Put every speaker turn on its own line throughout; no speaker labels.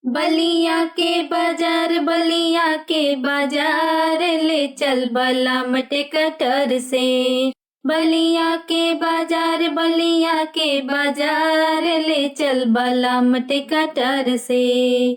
बलिया के बाजार, बलिया के बाजार, ले चल बलम टेकटर से। बलिया के बाजार, बलिया के बाजार, ले चल बलम टेकटर से।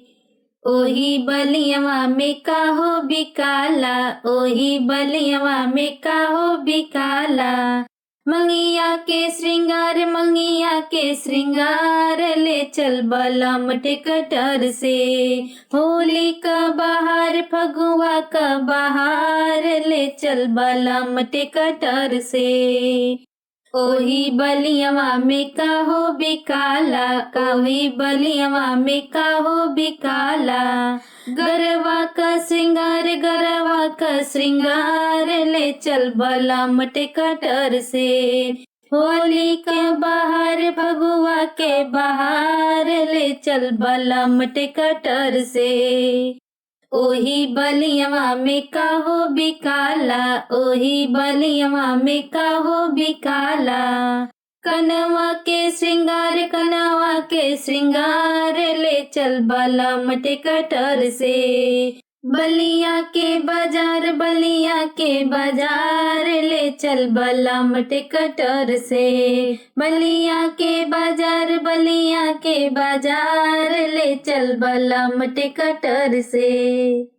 ओही बलियवा में काहो बिकाला, ओही बलियवा में काहो बिकाला। मंगिया के श्रृंगार, मंगिया के श्रृंगार, ले चल बलम टेकटर से। होली का बहार, फगुआ का बहार, ले चल बलम टेकटर से। ओही बलियवा में काहो बिकाला, ओही बलियवा में काहो बिकाला। गरवा का श्रृंगार, गरवा का श्रृंगार, ले चल बलम टेकटर से। होली के बहार, फगुआ के बहार, ले चल बलम टेकटर से। ओही बलियवा में काहो बिकाला, ओही बलियवा में काहो बिकाला। कनवा के श्रृंगार, कनवा के श्रृंगार, ले चल बलम टेकटर से। बलिया के बाजार, बलिया के बाजार, ले चल बलम टेकटर से। बलिया के बाजार, बलिया के बाजार, ले चल बलम टेकटर से।